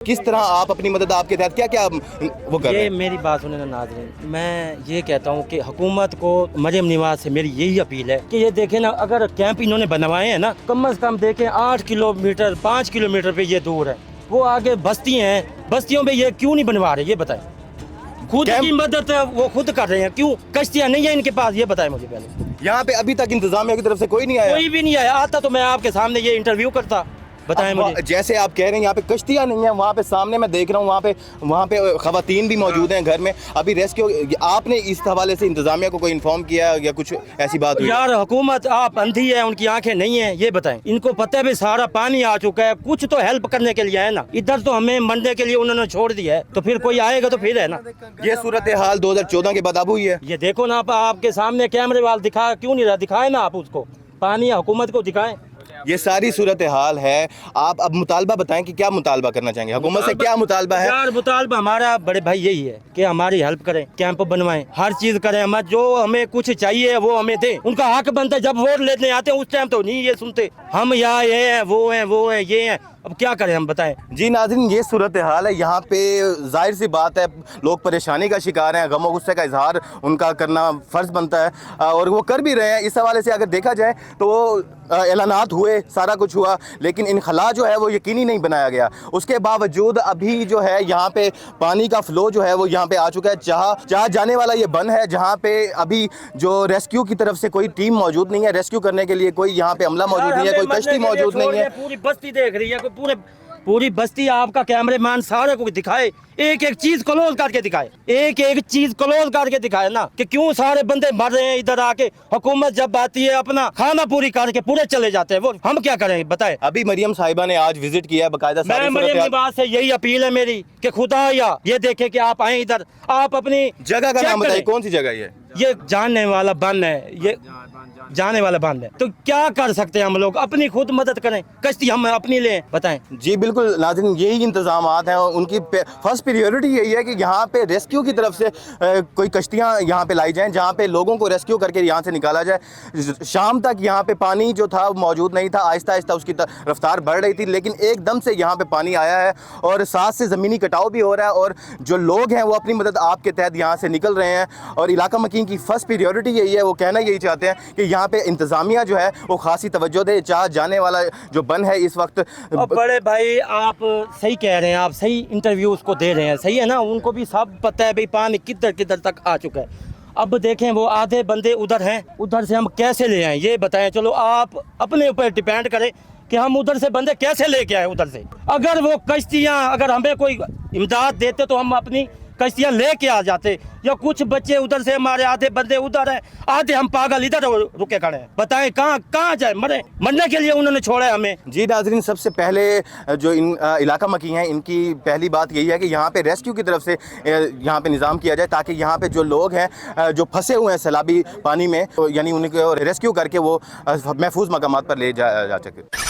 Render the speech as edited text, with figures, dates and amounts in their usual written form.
किस तरह आप अपनी मदद आपके तहत क्या क्या वो कर रहे हैं? मेरी बात सुने ना नाज़रीन, मैं ये कहता हूँ कि हुकूमत को मरियम नवाज से मेरी यही अपील है कि ये देखें ना, अगर कैंप इन्होंने बनवाए हैं ना, कम से कम देखें 8 किलोमीटर 5 किलोमीटर पे ये दूर है, वो आगे बस्ती हैं, बस्तियों पे ये क्यों नहीं बनवा रहे, ये बताएं। खुद की मदद वो खुद कर रहे हैं, क्यों कश्तियाँ नहीं है इनके पास, ये बताएं मुझे पहले। यहाँ पे अभी तक इंतजामिया की तरफ से कोई नहीं आया? कोई भी नहीं आया, आता तो मैं आपके सामने ये इंटरव्यू करता। बताएं मुझे। जैसे आप कह रहे हैं यहाँ पे कश्तियाँ नहीं है, वहाँ पे सामने मैं देख रहा हूँ वहाँ पे खवातीन भी मौजूद हैं घर में, अभी रेस्क्यू आपने इस हवाले से इंतजामिया को कोई इन्फॉर्म किया या कुछ ऐसी बात हुई? यार हुकूमत आप अंधी है, उनकी आंखें नहीं है, ये बताएं। इनको पता है भी सारा पानी आ चुका है, कुछ तो हेल्प करने के लिए है ना, इधर तो हमें मरने के लिए उन्होंने छोड़ दिया है, तो फिर कोई आएगा तो फिर है ना। ये सूरत हाल 2014 के बाद अब हुई है। ये देखो ना, आप आपके सामने कैमरे वाल दिखा क्यों नहीं रहा, दिखाए ना आप उसको, पानी हुकूमत को दिखाएं। ये सारी सूरत हाल है। आप अब मुतालबा बताएं कि क्या मुतालबा करना चाहेंगे, हुकूमत से क्या मुतालबा है? यार मुतालबा हमारा बड़े भाई यही है कि हमारी हेल्प करें, कैंप बनवाएं, हर चीज करें, हम जो हमें कुछ चाहिए वो हमें दें, उनका हक बनता है। जब वोट लेने आते हैं उस टाइम तो नहीं ये सुनते, हम यहाँ ये हैं वो हैं ये हैं, अब क्या करें हम बताएं। जी नाज़रीन, ये सूरत हाल है यहाँ पे। जाहिर सी बात है लोग परेशानी का शिकार हैं, गम और गुस्से का इजहार उनका करना फ़र्ज़ बनता है और वो कर भी रहे हैं। इस हवाले से अगर देखा जाए तो वो ऐलानात हुए, सारा कुछ हुआ, लेकिन इनखला जो है वो यकीनी नहीं बनाया गया। उसके बावजूद अभी जो है यहाँ पे पानी का फ़्लो जो है वो यहाँ पे आ चुका है। जहाँ जाने वाला ये बन है, जहाँ पे अभी जो रेस्क्यू की तरफ से कोई टीम मौजूद नहीं है, रेस्क्यू करने के लिए कोई यहाँ पे अमला मौजूद नहीं है, कोई कश्ती मौजूद नहीं है। पूरी बस्ती देख रही है, पूरी बस्ती आपका कैमरेमैन सारे को दिखाए, एक एक चीज क्लोज करके दिखाए, एक एक चीज क्लोज करके दिखाए ना, कि क्यों सारे बंदे मर रहे हैं इधर आके। हुकूमत जब आती है अपना खाना पूरी करके पूरे चले जाते हैं, वो हम क्या करें बताए। अभी मरियम साहिबा ने आज विजिट किया है बाकायदा। मैं मरियम की बात से यही अपील है मेरी कि खुदा या ये देखे कि आप आए इधर, आप अपनी जगह का नाम बताइए, कौन सी जगह ये जाने वाला बन है, ये जाने वाला बंद है, तो क्या कर सकते हैं हम लोग, अपनी खुद मदद करें, कश्ती हम अपनी लें, बताएं। जी बिल्कुल नाज़रीन, यही इंतजामात हैं, उनकी फर्स्ट प्रायोरिटी यही है कि यहाँ पे रेस्क्यू की तरफ से कोई कश्तियाँ यहाँ पे लाई जाएं, जहाँ पे लोगों को रेस्क्यू करके यहाँ से निकाला जाए। शाम तक यहाँ पे पानी जो था मौजूद नहीं था, आहिस्ता आहिस्ता उसकी रफ्तार बढ़ रही थी, लेकिन एकदम से यहाँ पे पानी आया है और साथ से ज़मीनी कटाव भी हो रहा है और जो लोग हैं वो अपनी मदद आपके तहत यहाँ से निकल रहे हैं। और इलाका मकीन की फर्स्ट प्रायोरिटी यही है, वो कहना यही चाहते हैं कि यहाँ पे इंतजामिया जो है वो खासी तवज्जो दे। चाह जाने वाला जो बन है इस वक्त। बड़े भाई आप सही कह रहे हैं, आप सही इंटरव्यू उसको दे रहे हैं, सही है ना, उनको भी सब पता है भाई पानी किधर किधर तक आ चुका है। अब देखें वो आधे बंदे उधर हैं, उधर से हम कैसे ले आए ये बताएं। चलो आप अपने ऊपर डिपेंड करें कि हम उधर से बंदे कैसे लेके आए उधर से। अगर वो कश्तियाँ अगर हमें कोई इमदाद देते तो हम अपनी कश्तियाँ लेके आ जाते, या कुछ बच्चे उधर से, हमारे आधे बंदे उधर हैं, आधे हम पागल इधर रुके खड़े हैं, बताएं कहाँ जाए, मरने के लिए उन्होंने छोड़ा है हमें। जी नाज़रीन, सबसे पहले जो इन इलाका मकी हैं इनकी पहली बात यही है कि यहाँ पे रेस्क्यू की तरफ से यहाँ पे निज़ाम किया जाए, ताकि यहाँ पे जो लोग हैं जो फंसे हुए हैं सैलाबी पानी में, यानी उनको रेस्क्यू करके वो महफूज मकामात पर ले जा सके।